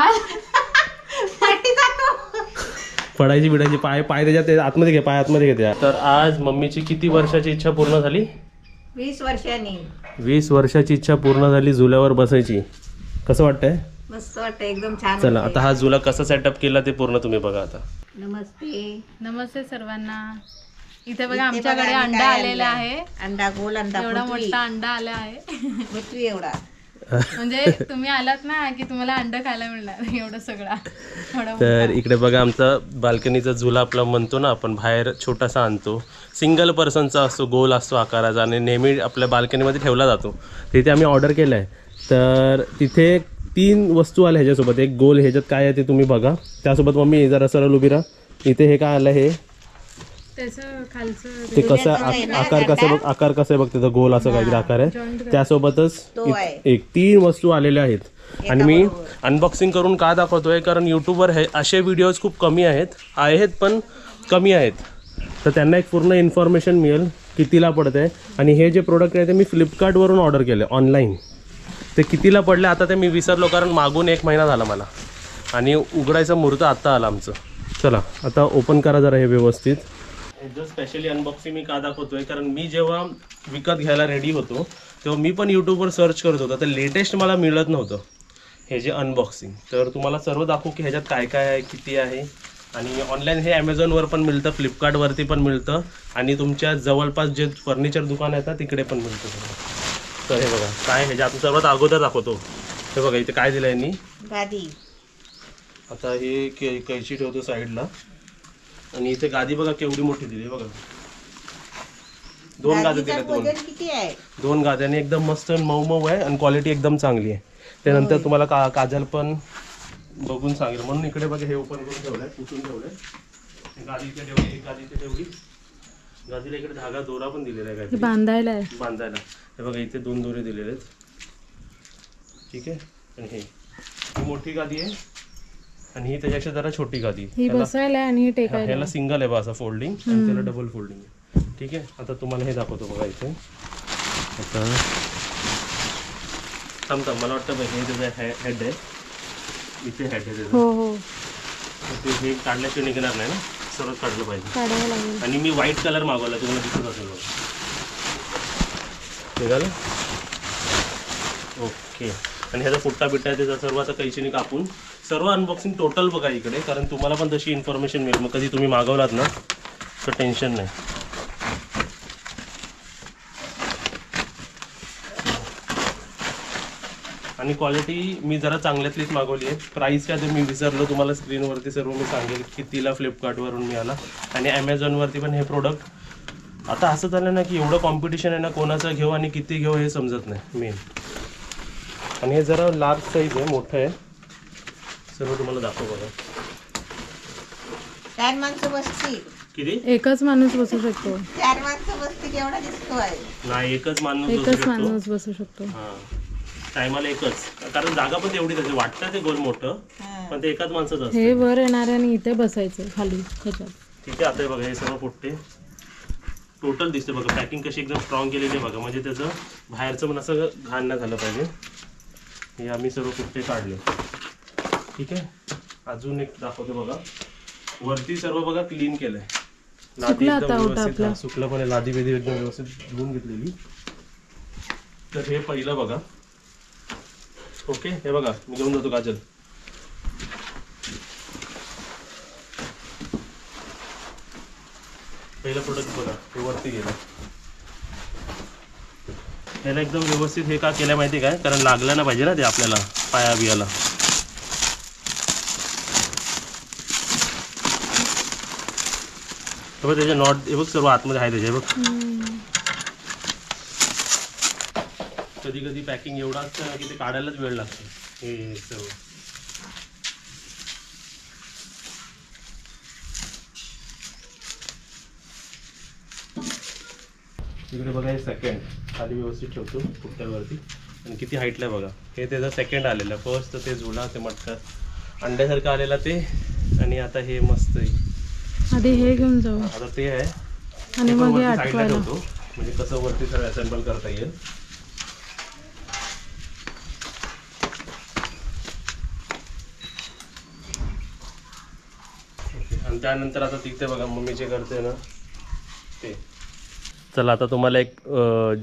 काय पडायची बिडायची पाय पाय त्याच्यात आतमध्ये घे, पाय आतमध्ये घेते. तर आज मम्मीची किती वर्षाची इच्छा पूर्ण झाली? 20 वर्षांनी. 20 वर्षाची इच्छा पूर्ण झाली झुल्यावर बसायची. कसं वाटतंय? मस्त वाटतं, एकदम छान. चला आता हा झुला कसा सेटअप केला ते पूर्ण तुम्ही बघा आता. नमस्ते. नमस्ते सर्वांना. इथे बघा आमच्याकडे अंडा आलेला आहे. अंडा गोल अंडा, एवढा मोठा अंडा आला आहे. पृथ्वी एवढा. म्हणजे तुम्ही आलात ना की तुम्हाला अंडा खायला मिळणार एवढं सगळं. तर इकडे बघा आमचा बाल्कनीचा झुला आपला म्हणतो ना आपण, बाहेर छोटासा आणतो, सिंगल पर्सनचा असतो, गोल असतो आकाराचा आणि नेहमी आपल्या बाल्कनीमध्ये ठेवला जातो. तिथे आम्ही ऑर्डर केला आहे. तर तिथे 3 वस्तू आल्या ह्याच्यासोबत. एक गोल, ह्याच्यात काय आहे ते तुम्ही बघा. त्यासोबत मम्मी जरा सरळ उभी राहा. इथे हे काय आलं, हे ते कसं आकार कसं बघ, आकार कसं आहे बघ, त्याचा गोल असं काहीतरी आकार आहे. त्यासोबतच एक 3 वस्तू आलेल्या आहेत. आणि मी अनबॉक्सिंग करून का दाखवतोय, कारण यूट्यूबवर हे असे व्हिडिओज खूप कमी आहेत पण कमी आहेत. तर त्यांना एक पूर्ण इन्फॉर्मेशन मिळेल कितीला पडत आहे. आणि हे जे प्रोडक्ट आहे ते मी फ्लिपकार्टवरून ऑर्डर केलं ऑनलाईन. ते कितीला पडले आता ते मी विसरलो, कारण मागून 1 महिना झाला मला आणि उघडायचा मुहूर्त आत्ता आला आमचं. चला आता ओपन करा जरा हे व्यवस्थित. ह्याचं स्पेशली अनबॉक्सिंग मी का दाखवतोय, कारण मी जेव्हा विकत घ्यायला रेडी होतो तेव्हा मी पण यूट्यूबवर सर्च करत होतो. तर लेटेस्ट मला मिळत नव्हतं हे जे अनबॉक्सिंग. तर तुम्हाला सर्व दाखवू की ह्याच्यात काय काय आहे, किती आहे. आणि ऑनलाईन हे ॲमेझॉनवर पण मिळतं, फ्लिपकार्टवरती पण मिळतं आणि तुमच्या जवळपास जे फर्निचर दुकान आहेत ना तिकडे पण मिळतं. तर हे बघा काय, ह्याच्यात सर्वात अगोदर दाखवतो. हे बघा इथे काय दिलं आहे यांनी, गादी. आता हे कैची ठेवतो साईडला. आणि इथे गादी बघा केवढी मोठी दिली बघा. 2 गाद्या दिल्या, 2 गाद्याने एकदम मस्त मऊ मऊ आहे आणि क्वालिटी एकदम चांगली आहे. त्यानंतर तुम्हाला काजल पण बघून सांगेल म्हणून इकडे बघा हे ओपन करून ठेवलंय, पुसून ठेवलंय. गादी इथे ठेवली, एक गादी इथे ठेवली. गादीला इकडे धागा दोरा पण दिलेला आहे बांधायला. हे बघा इथे 2 दोरे दिलेले आहेत. ठीक आहे. आणि ही मोठी गादी आहे आणि ही त्याच्यापेक्षा जरा छोटी गादी. ही बसायला आणि टेकायला. ह्याला सिंगल आहे बा असं फोल्डिंग आणि त्याला डबल फोल्डिंग आहे. ठीक आहे. आता तुम्हाला हे दाखवतो बघा इथे. आता थांबता मला वाटतं बघ हे त्याचं हेड आहे, इथे हेड आहे त्याचं. ते हे काढल्याशिवाय निघणार नाही ना, सर्वच काढलं पाहिजे. आणि मी व्हाईट कलर मागवला, तुम्हाला दिसत असेल बघा. निघालं. ओके. आणि ह्याचा फुट्टा बिट्टा आहे त्याचा सर्व आता कैचीने कापून सर्व अनबॉक्सिंग टोटल बघा इकडे, कारण तुम्हाला पण तशी इन्फॉर्मेशन मिळेल. मग कधी तुम्ही मागवलात ना तर टेन्शन नाही. आणि क्वालिटी मी जरा चांगल्यातलीच मागवली आहे. प्राईस काय ते मी विसरलो, तुम्हाला स्क्रीनवरती सर्व मी सांगेल कितीला फ्लिपकार्टवरून मिळाला. आणि ॲमेझॉनवरती पण हे प्रोडक्ट आता असं झालं ना की एवढं कॉम्पिटिशन आहे ना, कोणाचं घेऊ आणि किती घेऊ हे समजत नाही मेन. आणि हे जरा लार्ज साईज आहे, मोठं आहे. सर्व तुम्हाला दाखव बघा. 4 माणसं बसतील. किती? एकच माणूस बसू शकतो. 4 माणसं बसतील एवढा दिसतोय. नाही, एकच माणूस बसू शकतो. हां, टायमाला एकच, कारण जागा पण तेवढीच आहे. वाटतं ते गोल मोठं पण ते एकाच माणसाचं असतं. हे वर येणार आणि इथे बसायचं खाली ह्याच्यात. ठीक आहे. आता बघा हे सर्व पुट्टे टोटल दिसते बघा. पॅकिंग कशी एकदम स्ट्रॉंग केलेली आहे बघा, म्हणजे त्याचं बाहेरचं पण असं घाण नाही झालं पाहिजे. हे आम्ही सर्व पुट्टे काढले. ठीक आहे. अजून एक दाखवतो बघा. वरती सर्व बघा क्लीन केलंय, लादी एकदम व्यवस्थित सुकलं पण लादी बेदी एकदम व्यवस्थित धुवून घेतलेली. तर हे पहिलं बघा. ओके. हे बघा मी घेऊन जातो काजल. पहिलं प्रोडक्ट बघा, हे वरती गेलं. याला एकदम व्यवस्थित हे का केलं माहिती काय, कारण लागलं ना पाहिजे ना ते आपल्याला पाया बियाला. हे बघ त्याचे नॉट, हे बघ सर्व आतमध्ये आहे त्याचे बघ. कधी कधी पॅकिंग एवढा असतं की ते काढायलाच वेळ लागतो. हे सर्व इकडे बघा. हे सेकंड खाली व्यवस्थित ठेवतो पुट्ट्यावरती. आणि किती हाईटला बघा. हे त्याचा सेकंड आलेला. फर्स्ट तर ते झुला, ते मटका अंड्यासारखं आलेला ते. आणि आता हे मस्त आहे. आधी हे घेऊन जाऊ. आता ते आहे आणि मग हे साईडला ठेवतो, म्हणजे कसं वरती सगळं असेंबल करता येईल. आणि त्यानंतर आता तिथे बघा मम्मी जे करते ना ते. चला आता तुम्हाला एक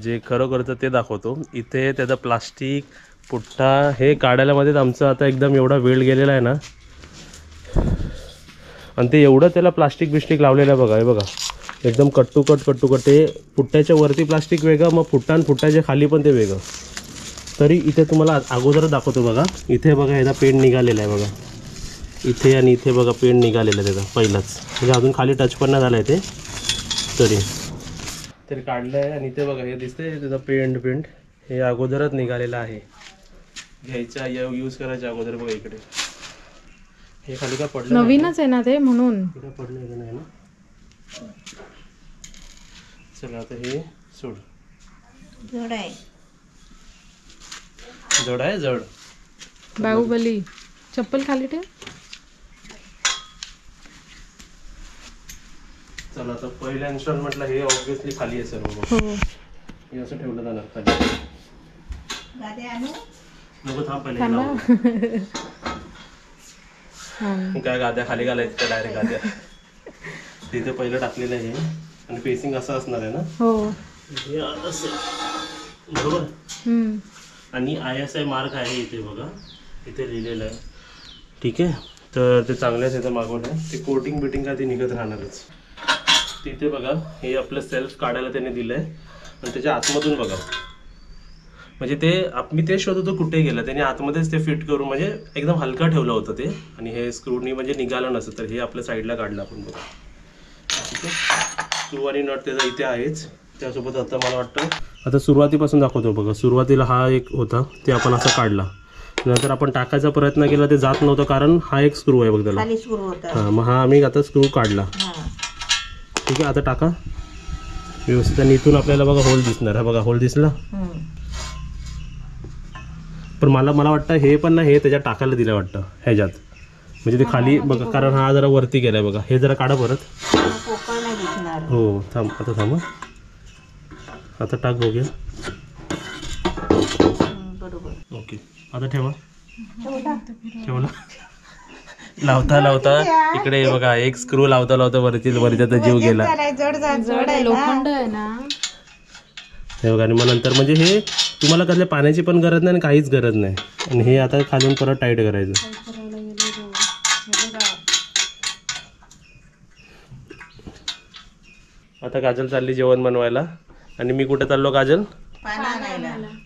जे खरोखरचं ते दाखवतो. इथे त्याचं प्लास्टिक पुठ्ठा हे काढायलामध्येच आमचं आता एकदम एवढा वेळ गेलेला आहे ना. आणि ते एवढं त्याला प्लास्टिक बिस्टिक लावलेलं आहे बघा. हे बघा एकदम कट्टुकट ते पुट्ट्याच्या वरती प्लास्टिक वेगळं, मग फुट्टाच्या खाली पण ते वेगळं. तरी इथे तुम्हाला अगोदर दाखवतो बघा. इथे बघा ह्याचा पेंट निघालेला आहे बघा. इथे आणि इथे बघा पेंट निघालेला आहे त्याचा पहिलाच, म्हणजे अजून खाली टच पण नाही झालं आहे ते तरी काढलं आहे. आणि इथे बघा हे दिसतंय त्याचा पेंट हे अगोदरच निघालेलं आहे. घ्यायच्या यूज करायच्या अगोदर बघा इकडे हे खाली का पडलं, नवीनच आहे ना ते म्हणून पडलं नाही ना. चला आता हे सोड. जड आहे. जड बाहुबली चप्पल खाली ठेव. चला आता पहिल्या इन्स्टॉलमेंटला हे ऑब्विसली खाली आहे सर्व. हो हे असं ठेवलं जाणार खाली. गादी आणू? नको थांब पहिले काय गाद्या खाली घालायचं डायरेक्ट गाद्या. तिथे पहिलं टाकलेलं आहे आणि पेसिंग असं असणार आहे ना. हो हे असं बरोबर. आणि ISI मार्क आहे इथे बघा, इथे लिहिलेलं आहे. ठीक आहे, तर ते चांगल्याच इथं मागवलं आहे. ते कोटिंग बिटिंग काय ते निघत राहणारच. तिथे बघा हे आपलं सेल्फ काढायला त्याने दिलं आहे आणि त्याच्या आतमधून बघा, म्हणजे ते मी ते शोधत होतो कुठे गेलं, त्याने आतमध्येच ते फिट करून म्हणजे एकदम हलका ठेवलं होतं ते. आणि हे स्क्रूनी म्हणजे निघालं नसतं तर हे आपल्या साईडला काढलं आपण बघा. ठीक आहे, स्क्रू आणि नट त्याचा इथे आहेच. त्यासोबत आता मला वाटतं आता सुरुवातीपासून दाखवतो बघा. सुरुवातीला हा एक होता ते आपण असा काढला, नंतर आपण टाकायचा प्रयत्न केला ते जात नव्हतं कारण हा एक स्क्रू आहे बघ त्याला. हां, मग हा आम्ही आता स्क्रू काढला. ठीक आहे, आता टाका व्यवस्थित. आणि इथून आपल्याला बघा होल दिसणार आहे बघा. होल दिसला, पण मला वाटतं हे पण ना हे त्याच्यात टाकायला दिलं वाटतं ह्याच्यात, म्हणजे ते खाली बघा कारण हा जरा वरती गेलाय बघा. हे जरा काढा परत. हो थांब, आता थांब, आता टाक बघूया. ओके, आता ठेवा. ठेवला. लावता इकडे बघा एक स्क्रू लावता वरती तर जीव गेला. लोखंड आहे ना हे बघा. आणि मग नंतर म्हणजे हे तुम्हाला कसल्या पाण्याची पण गरज नाही आणि काहीच गरज नाही. आणि हे आता खालून परत टाईट करायचं. आता काजल चालली जेवण बनवायला आणि मी कुठे चाललो काजल?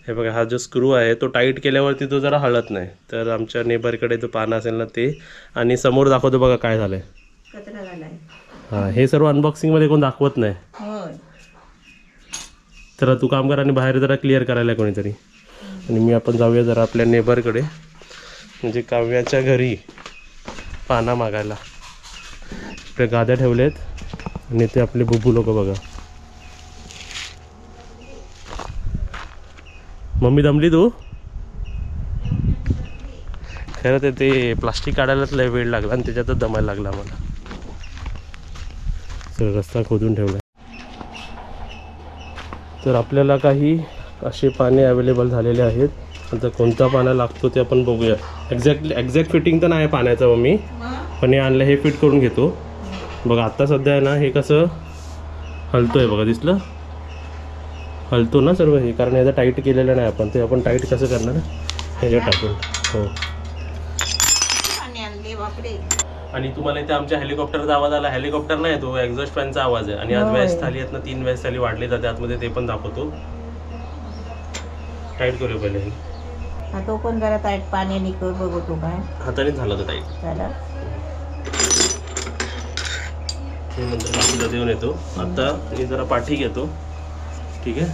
हे बघा हा जो स्क्रू आहे तो टाईट केल्यावरती तो जरा हलत नाही. तर आमच्या नेबरकडे तो पानं असेल ना ते. आणि समोर दाखवतो बघा काय झालंय. हां, हे सर्व अनबॉक्सिंग मध्ये कोण दाखवत नाही. तर तू काम कर आणि बाहेर जरा क्लिअर करायला कोणीतरी. आणि मी आपण जाऊया जरा आपल्या नेबरकडे, म्हणजे काव्याच्या घरी पाना मागायला. इकडे गाद्या ठेवलेत आणि ते आपले बुबू लोक बघा. मम्मी दमली तू? खरं ते प्लास्टिक काढायलाच लय वेळ लागला आणि त्याच्यातच दमायला लागला आम्हाला. तर रस्ता खोदून ठेवला. तर आपल्याला काही असे पाने अवेलेबल झालेले आहेत. आता कोणता पाना लागतो ते आपण बघूया. एक्झॅक्ट फिटिंग तर नाही पाण्याचं मम्मी, पण हे आणलं हे फिट करून घेतो बघा. आत्ता सध्या आहे ना हे कसं हलतोय बघा, दिसलं? हलतो ना सर्व हे, कारण याचा टाईट केलेलं नाही आपण. ते आपण टाईट कसं करणार ह्याच्यात टाकून. हो. आणि तुम्हाला इथे आमच्या हेलिकॉप्टरचा आवाज आला. हेलिकॉप्टर नाही, तो एक्झॉस्ट फॅनचा आवाज आहे. आणि आज व्यास थाली आहेत ना, 3 व्यास थाली वाढली जाते आतमध्ये, ते पण दाखवतो. टाईट करूया पहिले. तो पण जरा टाईट पाणी निघतो बघतो काय. हाताने झालं तर टाईट झालं. हे नंतर बाकीचा देऊन येतो. आता मी जरा पाठी घेतो. ठीक आहे,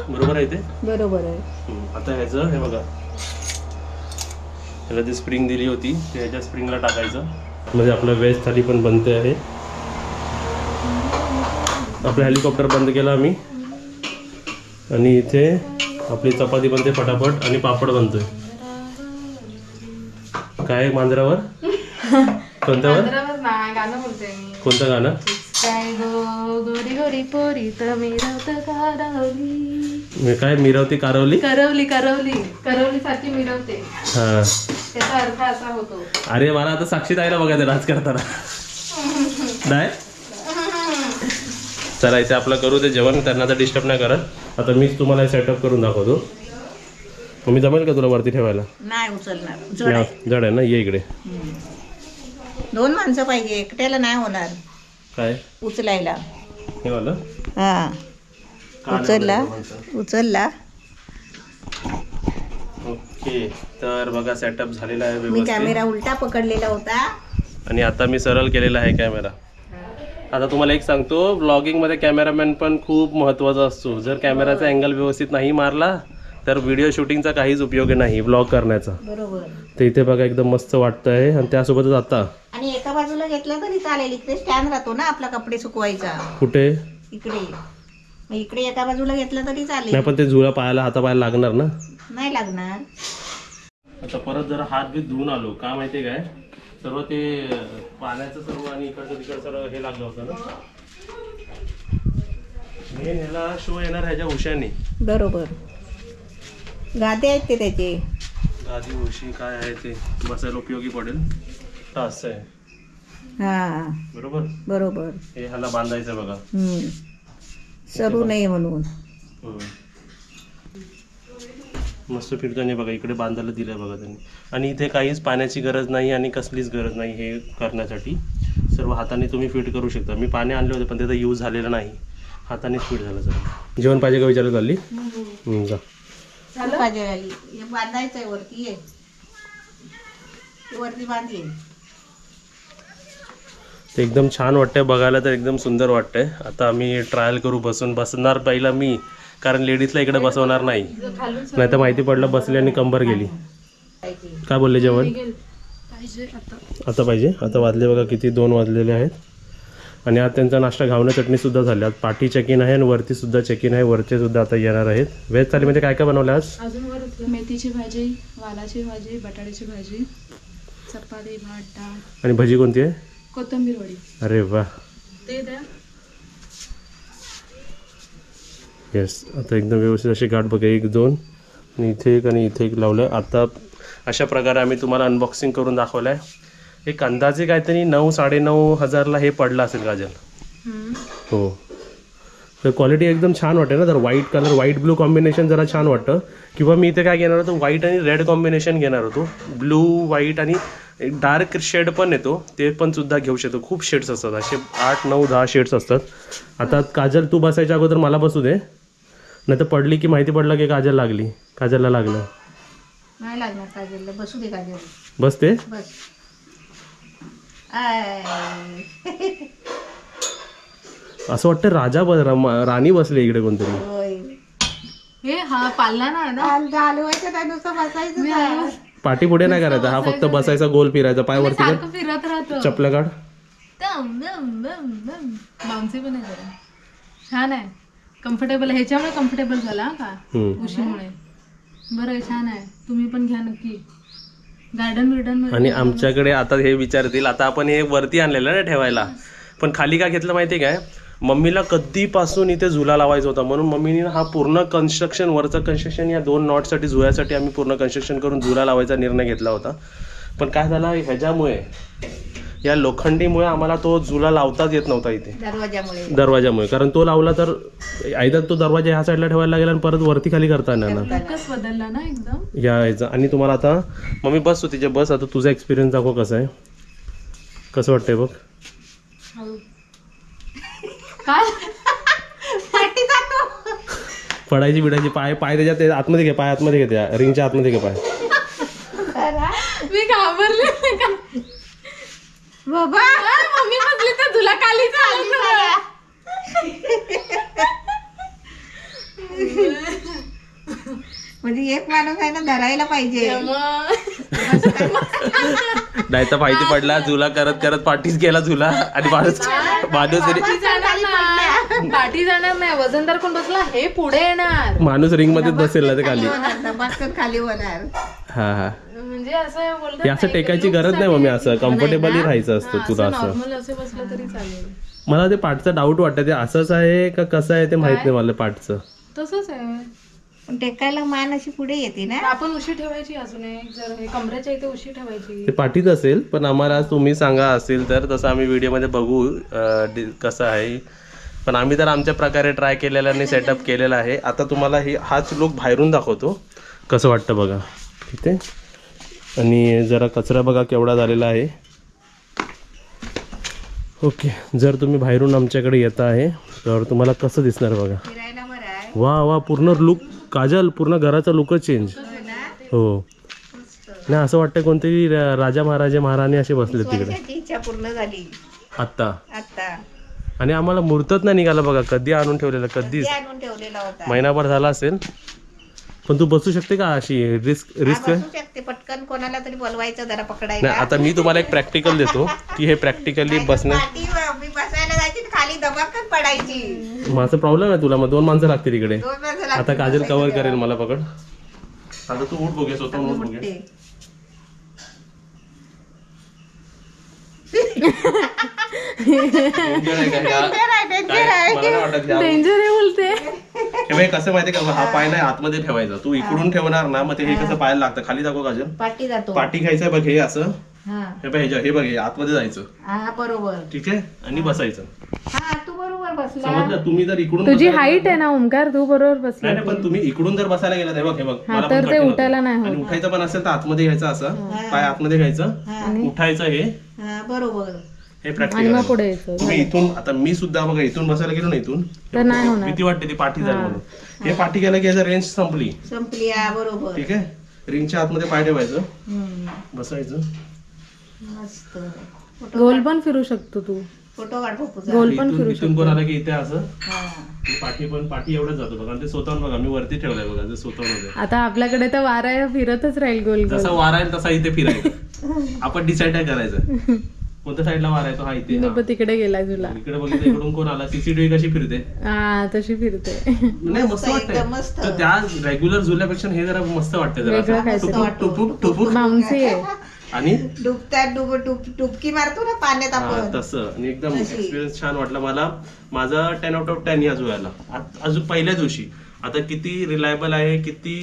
बरोबर आहे ते? बरोबर आहे. आता ह्याचं हे बघा, ह्याला ती स्प्रिंग दिली होती ते ह्याच्या स्प्रिंगला टाकायचं, म्हणजे आपलं वेज थाली पण बनते आहे. आपलं हेलिकॉप्टर बंद केला आम्ही आणि इथे आपली चपाती बनते फटाफट आणि पापड बनतोय. काय मांजरावर? कोणत्यावर? गाणं बोलते मी. कोणतं गाणं? काय गो गोरी गोरी पोरी तर मिरवत कारवली. काय मिरवती कारवली? करवली करवली करवली सारखी मिरवते. हा, त्याचा अर्थ असा होतो. अरे मला आता साक्षी ताईला बघायचं डान्स करताना. नाही चला इथे आपलं करू ते जेवण, त्यांना तर डिस्टर्ब नाही करत. आता मीच तुम्हाला सेटअप करून दाखवतो. मग मी जमेल का तुला वरती ठेवायला? नाही उचलणार, जड आहे. जड आहे ना, ये इकडे. 2 माणसं पाहिजे, एकट्याला नाही होणार काय उचलायला. हे वाला हा उचलला. ओके, तर बघा सेटअप झालेला आहे मी व्यवस्थित. कॅमेरा उलटा पकडलेला होता आणि आता मी सरळ केलेला आहे कॅमेरा. आता तुम्हाला एक सांगतो, ब्लॉगिंग मध्ये कॅमेरामॅन पण खूप महत्त्वाचा असतो. जर कॅमेराचा अँगल व्यवस्थित नाही मारला तर व्हिडिओ शूटिंगचा काहीच उपयोग नाही ब्लॉग करण्याचा. बरोबर. तर इथे बघा एकदम मस्त वाटतंय. आणि त्यासोबतच आता आणि एका बाजूला घेतलं तरी चालेल, इकडे स्टँड राहतो ना आपला कपडे सुकवायचा. कुठे? इकडे. मग इकडे एका बाजूला घेतलं तरी चालेल. नाही पण ते झुला पायाला हातापायाला लागणार ना. नाही लागणार. आता परत जरा हात बीत धुवून आलो. का माहितीये काय, सर्व ते पाण्याचं सर्व आणि इकडचं तिकडचं सर्व हे लागलं होतं ना. मेन ह्याला शो येणार ह्याच्या उशाने. बरोबर. गादे आहेत ते त्याचे. गादी उशी काय आहे ते बसायला उपयोगी पडेल. तर असं आहे. हा बरोबर बरोबर. हे ह्याला बांधायचं बघा. सरू नये म्हणून. मस्त फिरताना बघा इकडे बांधायला दिलंय बघा त्यांनी. आणि इथे काहीच पाण्याची गरज नाही आणि कसलीच गरज नाही हे करण्यासाठी. सर्व हाताने तुम्ही फिट करू शकता. मी पाणी आणले होते पण त्याचा यूज झालेला नाही, हातानेच फिट झालं सगळं. जेवण पाहिजे का विचारत चालली? जा बांधायचंय वरती. ये वरती बांधली. ते एकदम छान वाटतंय बघायला, तर एकदम सुंदर वाटतंय. आता आम्ही ट्रायल करू बसून. बसणार पहिला मी, कारण लेडीजला इकडे बसवणार नाही, नाही तर माहिती पडलं बसली आणि कंबर गेली. काय बोलले जेवण आता पाहिजे? आता वाजले बघा किती, 2 वाजलेले आहेत. आणि आज त्यांचा नाश्ता घावणं चटणी सुद्धा झाली. आज पाठी चेकिन आहे आणि वरती सुद्धा चेकिन आहे. वरचे सुद्धा आता येणार आहेत. व्हेज थालीमध्ये काय काय बनवलं आज? अजून वर मेथीची भाजी, वालाची भाजी, बटाट्याची भाजी, चपाती, भात, डाळ. आणि भजी कोणती आहे? कोथिंबीर वडी. अरे वा. ते द्या. येस, आता एकदम व्यवस्थित अशी गाठ बघा. 1 2 आणि इथे एक आणि इथे एक लावलं. आता अशा प्रकारे आम्ही तुम्हाला अनबॉक्सिंग करून दाखवलं आहे. एक अंदाजे काहीतरी 9-9.5 हजारला हे पडलं असेल काजल. हो, तर क्वालिटी एकदम छान वाटते ना. तर white colour, white blue combination जरा छान वाटतं. किंवा मी इथे काय घेणार होतो, व्हाईट आणि रेड कॉम्बिनेशन घेणार होतो. ब्लू, व्हाईट आणि एक डार्क शेड पण येतो, ते पण सुद्धा घेऊ शकतो. खूप शेड्स असतात असे, 8 9 10 शेड्स असतात. आता काजल तू बसायच्या अगोदर मला बसू दे, नाही तर पडली की माहिती पडलं की काजल लागली. काजलला लागलं नाही लागणार काजलला. बसू दे काजल. बसते. बस. असं वाटतं राणी बसली इकडे कोणतरी. होय. हे हा पाळला ना हलवायचं नाही, नुसतं बसायचं. पाठी पुढे नाही करायचा, हा फक्त बसायचा, गोल फिरायचा, पाय वरती कर, सारखं फिरत राहतो. चपल्या काढ. बाउन्सी पण आहे जरा. छान आहे, कम्फर्टेबल. ह्याच्यामुळे कम्फर्टेबल झाला का उशीमुळे. बरं आहे, छान आहे. तुम्ही पण घ्या नक्की. गार्डन. आणि आमच्याकडे आता हे विचारतील, आता आपण हे वरती आणलेलं ना ठेवायला, पण खाली का घेतलं माहिती काय, मम्मीला कधीपासून इथे झुला लावायचा होता. म्हणून मम्मीने हा पूर्ण कन्स्ट्रक्शन, वरचं कन्स्ट्रक्शन, या 2 नॉटसाठी, झुल्यासाठी आम्ही पूर्ण कन्स्ट्रक्शन करून झुला लावायचा निर्णय घेतला होता. पण काय झालं, ह्याच्यामुळे, या लोखंडीमुळे आम्हाला तो झुला लावताच येत नव्हता इथे दरवाजामुळे. कारण तो लावला तर आयदर तो दरवाजा ह्या साईडला ठेवायला लागेल आणि परत वरती खाली करता येणार ना. बदलला ना एकदम यायचं. आणि तुम्हाला आता मम्मी बस तू तिच्या बस. आता तुझा एक्सपिरियन्स दाखव कसं आहे, कसं वाटतंय बघ. काय पडायची बिडायची, पाय त्याच्यात आतमध्ये घे, पाय आतमध्ये घे, त्या रिंगच्या आतमध्ये घे पाय. मी घाबरले बाबा. मम्मी बसली तर तुला खाली म्हणजे एक माणूस आहे ना धरायला पाहिजे. नाही तर माहिती पडला झुला करत करत पाठीच गेला झुला आणि माणूस पाठी जाणार नाही. वजनदार कोण बसला हे पुढे येणार, माणूस रिंग मध्येच बसेल ना ते खाली. खाली होणार. हा म्हणजे असं बोलतात, असं टेकायची गरज नाही मम्मी, असं कम्फर्टेबली राहायचं असतं तुला. असं असं बसलं तरी चालेल. मला ते पाठचा डाऊट वाटतं, ते असंच आहे का कसं आहे ते माहित नाही मला पाठचं. तसंच आहे. पण टेकायला मान अशी पुढे येते ना. आपण उशी ठेवायची अजून एक, जर हे कमरेच्या इथे उशी ठेवायची. ते पाठीत असेल, पण आम्हाला तुम्ही सांगा असेल तर तसं आम्ही व्हिडिओमध्ये बघू कसं आहे. पण आम्ही तर आमच्या प्रकारे ट्राय केलेला आणि सेटअप केलेला आहे. आता तुम्हाला हाच लुक बाहेरून दाखवतो कसं वाटतं बघा तिथे. आणि जरा कचरा बघा केवढा झालेला आहे. ओके, जर तुम्ही बाहेरून आमच्याकडे येत आहे तर तुम्हाला कसं दिसणार बघा. फिरायला बरं आहे. वा वा, पूर्ण लुक काजल, पूर्ण घराचा लुकच चेंज. हो नाही, असं वाटतं कोणतरी राजा महाराजे महाराणी असे बसले तिकडे. वर्षाची इच्छा पूर्ण झाली आत्ता. आता. आणि आम्हाला मुहूर्तच नाही निघाला बघा, कधी आणून ठेवलेला, कधीच ते आणून ठेवलेला होता. महिनाभर झाला असेल. पण तू बसू शकते का अशी? रिस्क बसू शकते, पटकन कोणाला तरी बोलवायचं जरा पकडायला. नाही, आता मी तुम्हाला एक प्रॅक्टिकल देतो की हे प्रॅक्टिकली बसणे. मी बसायला जायची खाली दबाकच पडायची. माझा प्रॉब्लेम आहे तुला, मग 2 माणसं लागते तिकडे. 2 माणसं लागतात आता काजल कव्हर बसायला. करेल मला. पकड आता, तू उठ बघूया, स्वतः उठ बघूया. उठते. Danger आहे का ह्या? काय? मला नाही वाटत ह्या. डेंजर आहे बोलते. हे बघ, कसं माहितीये का, हा पाय नाही आतमध्ये ठेवायचा. तू इकडून ठेवणार ना, मग ते हे कसं पायाला लागतं. खाली दाखव काजल. पाठी जातो. पाठी घ्यायचं बघ, हे असं. हा हे बघ, हे बघ, हे आतमध्ये जायचं. हा बरोबर. ठीक आहे, आणि बसायचं. हा तू बरोबर बसला. समजलं? तुम्ही जर इकडून तुझी बसायला हाईट गेलात आहे ना ओमकार, तू बरोबर ना- बसला. नाही, पण तुम्ही इकडून जर बसायला गेलात, हे बघ, हे बघ, हा, मला तर पण ते कठीण होतं. उठायला नाही होत. आणि उठायचं पण असेल तर आतमध्ये घ्यायचं असं, पाय आतमध्ये घ्यायचं, उठायचं हे हा बरोबर. हे आणि प्रॅक्टिस. मग पुढे यायचं. तुम्ही इथून, आता मी सुद्धा बघा इथून बसायला गेलो ना, इथून तर नाही होणार. भीती वाटते ती पाठी जाईल म्हणून. हे पाठी गेलं की याचा रेंज संपली. संपली. हा बरोबर. ठीक आहे, रिंगच्या आतमध्ये पाय ठेवायचं, हम्म. बसायचं. मस्त. गोल पण फिरू शकतो तू. फोटो काढ पप्पूचा. गोल पण इथून फिरू इथून कोण शकतो. आलं की इथे असं हा. पाठी, पण पाठी एवढंच जातो बघा. आणि ते स्वतःहून बघा, मी वरती ठेवलंय बघा, ते स्वतःहून होते. आता आपल्याकडे तर वारा आहे, फिरतच राहील गोल गोल. जसा वारा आहे तसा इथे फिरायचं. आपण डिसाईड काय करायचं कोणत्या साईडला वारा आहे तो. हा इथे. हा. नको तिकडे गेलाय तुला. इकडे बघितलं, इकडून कोण आला. सीसीटीव्ही कशी फिरते. हा तशी फिरते. नाही, मस्त एकदम वाटतंय. मस्त. तर त्या रेग्युलर झुल्यापेक्षा हे जरा मस्त वाटतंय. जरा वेगळं असं काहीतरी. टुपुक टुपुक टुपुक. मांसी आहे. आणि डुबतात डुबकी मारतो ना पाण्यात हा, आपण. तसं. आणि एकदम तशी. एक्सपिरियन्स छान वाटला मला. माझा 10 out of 10 या जुळायला अजून पहिल्या दिवशी. आता किती रिलायबल आहे, किती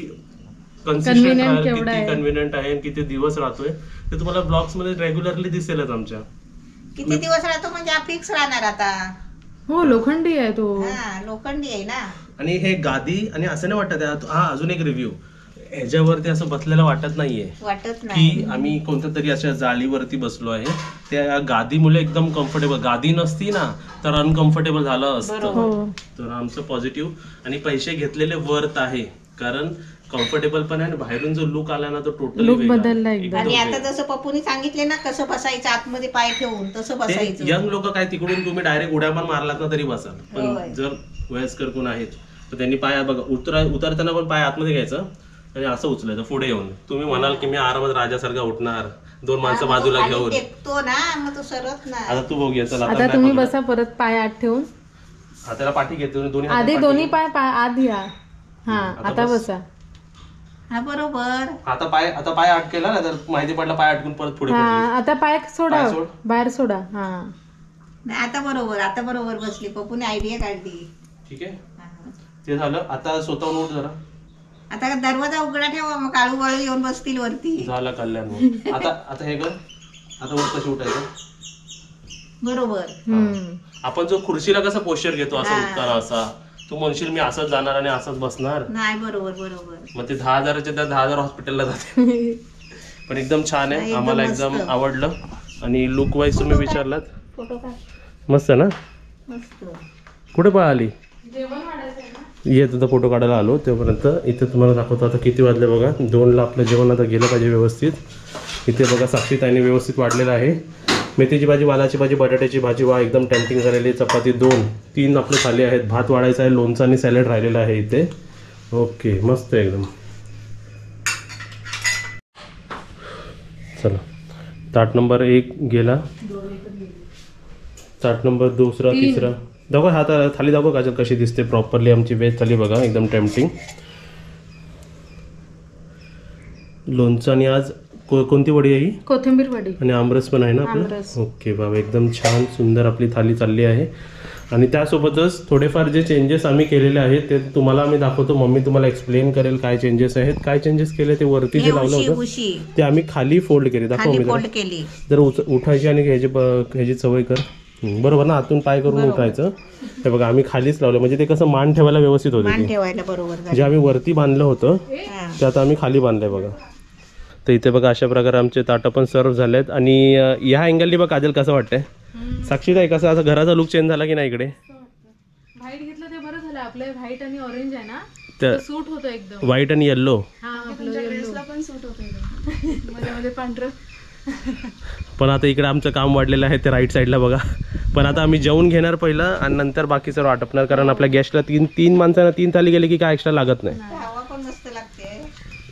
कन्सिस्टंट Convenient आहे, केवढा किती आहे. कन्व्हिनियंट आहे, किती दिवस राहतोय ते तुम्हाला ब्लॉग्स मध्ये रेग्युलरली दिसेलच आमच्या. किती दिवस राहतो म्हणजे फिक्स राहणार आता. हो, लोखंडी आहे तो. हा लोखंडी आहे ना. आणि हे गादी, आणि असं नाही वाटत आहे. हा, अजून एक रिव्ह्यू, ह्याच्यावरती असं बसलेलं वाटत नाहीये वाटत नाही. की आम्ही कोणत्या तरी अशा जाळीवरती बसलो आहे. त्या गादीमुळे एकदम कम्फर्टेबल. गादी नसती ना तर अनकम्फर्टेबल झालं असतं. हो. तर आमचं पॉझिटिव्ह. आणि पैसे घेतलेले वर्थ आहे, कारण कम्फर्टेबल पण आहे. आणि बाहेरून जो लुक आला ना तो टोटली Look बदलला एकदम. आणि आता जसं पप्पूनी सांगितले ना कसं बसायचं आतमध्ये पाय ठेवून तसं बसायचं. यंग लोक काय, तिकडून तुम्ही डायरेक्ट उड्या पण मारलात ना तरी बसाल. होय. पण जर वयस्कर कोण आहेत तर त्यांनी पाय बघा, उतरताना पण पाय आतमध्ये घ्यायचं आणि असं उचलायचं पुढे येऊन. तुम्ही म्हणाल की मी आरामात राजासारखा उठणार, 2 माणसं बाजूला खाली घेऊन. टेकतो ना मग तो सरत ना. आता तू बघूया, चला आता तुम्ही बसा परत पाय आत ठेवून. हाताला पाठी घेतो, दोन्ही आधी हाताला दोन्ही पाठी पाय आत घ्या. हा, आता आता बस. बसा. हा बरोबर. घे. आता पाय अटकेला ना, तर माहिती पडला पाय अटकून परत पुढे हा, पडली. आता पाय सोडा, पाय सोड. बाहेर सोडा. हा, नाही, आता बरोबर बसली. पप्पूने आयडिया काढली. ठीक आहे, हा. ते झालं. आता स्वतःहून उठ जरा. आता दरवाजा उघडा ठेवा, मग काळू बाळू येऊन बसतील वरती. झालं कल्याण मग. आता हे कर. आता वर कशी उठायचं. बरोबर. हम्म. आपण जो खुर्चीला कसा पोश्चर घेतो असं हा. उठताना असा, तू म्हणशील मी असंच जाणार आणि असंच बसणार. नाही बरोबर. मग ते 10,000चे त्या 10,000 हॉस्पिटलला जाते. पण एकदम छान नाही, आहे, एकदम आम्हाला मस्त. एकदम आवडलं. आणि लुक वाईज तुम्ही विचारलात, फोटो काढ. मस्त ना. मस्त. कुठे पळाली. ये तुझा फोटो काढायला आलो तोपर्यंत इथे तुम्हाला दाखवतो. आता किती वाजले बघा, 2ला आपलं जेवण आता गेलं पाहिजे व्यवस्थित. इथे बघा साक्षीताईने व्यवस्थित वाढलेलं आहे. मेथीची भाजी, वालाची भाजी, बटाट्याची भाजी, वा एकदम टेम्पटिंग झालेली. चपाती 2-3 आपले थाली आहेत. भात वाढायचा आहे, लोणचं आणि सॅलड राहिलेलं आहे इथे. ओके, मस्त एकदम. चला, ताट नंबर 1 गेला, ताट नंबर 2, 3 दाखव. हा थाली दाखव काजल कशी दिसते प्रॉपरली. आमची वेज थाली बघा, एकदम टेम्पटिंग. लोणचं आणि आज कोणती वडी आहे ही. कोथिंबीर वडी आणि आमरस पण आहे ना आपलं. आमरस. ओके बाबा, एकदम छान सुंदर आपली थाली चालली आहे. आणि त्यासोबतच थोडेफार जे चेंजेस आम्ही केलेले आहेत ते तुम्हाला आम्ही दाखवतो. मम्मी तुम्हाला एक्सप्लेन करेल काय चेंजेस आहेत. काय चेंजेस केले ते वरती जे लावलं होतं ते आम्ही खाली फोल्ड केले. दाखव मी फोल्ड केली. जर उठायची आणि ह्याची सवय कर. बरोबर ना, आतून पाय करून उठायचं. हे बघा आम्ही खालीच लावलं म्हणजे ते कसं मान ठेवायला व्यवस्थित होते. ठेवायला बरोबर. जे आम्ही वरती बांधलं होतं ते आता आम्ही खाली बांधलंय बघा. तर इथे बघा अशा प्रकारे आमचे ताटं पण सर्व झाले आहेत. आणि ह्या अँगलनी बघा काजल कसं वाटतंय साक्षी काय कसं असं घराचा लुक चेंज झाला की नाही इकडे. व्हाईट घेतलं ते बरं झालं. आपलं व्हाईट आणि ऑरेंज आहे ना तर सूट होतं एकदम. व्हाईट आणि येल्लो ड्रेसला पण सूट होतं मध्ये पांढरं. पण आता इकडे आमचं काम वाढलेलं आहे ते राईट साईडला बघा. पण आता आम्ही जेवून घेणार पहिलं आणि नंतर बाकी सर्व आटपणार. कारण आपल्या गॅसला तीन माणसांना 3 थाली गेले की काय एक्स्ट्रा लागत नाही. हवा पण मस्त लागते.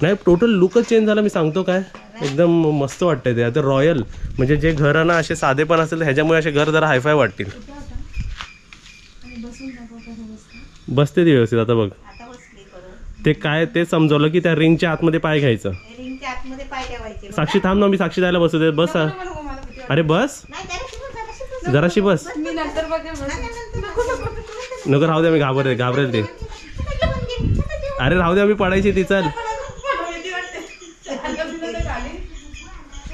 नाही टोटल लुकच चेंज झाला. मी सांगतो काय एकदम मस्त वाटतंय ते. आता रॉयल म्हणजे जे घर ना असे साधे पण असेल ह्याच्यामुळे असे घर जरा हायफाय वाटतील. बसते ती व्यवस्थित. आता बघ ते काय ते समजवलं की त्या रिंगच्या आतमध्ये पाय घ्यायचं. रिंगच्या आतमध्ये पाय ठेवायचे. साक्षी थांब ना, मी साक्षी जायला बसू दे. बस अरे बस जराशी बस. नको राहू द्या, मी घाबरेल ते. अरे राहू द्या, मी पडायची ती. चल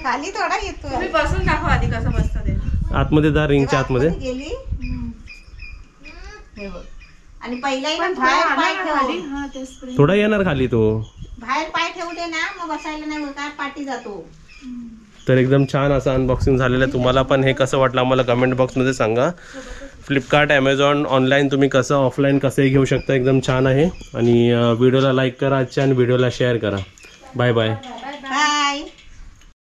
खाली थोडा येतो. तुम्ही बसून दाखवा आधी कसं बसतं ते. आतमध्ये जा रिंगच्या आतमध्ये गेली. आणि पहिलाही बाहेर पाय ठेव. थोडा येणार खाली तो. बाहेर पाय ठेवू दे ना, मग बसायला नाही काय पाठी जातो. तर एकदम छान असं अनबॉक्सिंग झालेलं आहे. तुम्हाला पण हे कसं वाटलं आम्हाला कमेंट बॉक्समध्ये सांगा. फ्लिपकार्ट ॲमेझॉन ऑनलाईन तुम्ही कसं ऑफलाईन कसंही घेऊ शकता. एकदम छान आहे. आणि व्हिडिओला लाईक करा आजच्या आणि व्हिडिओला शेअर करा. Bye bye.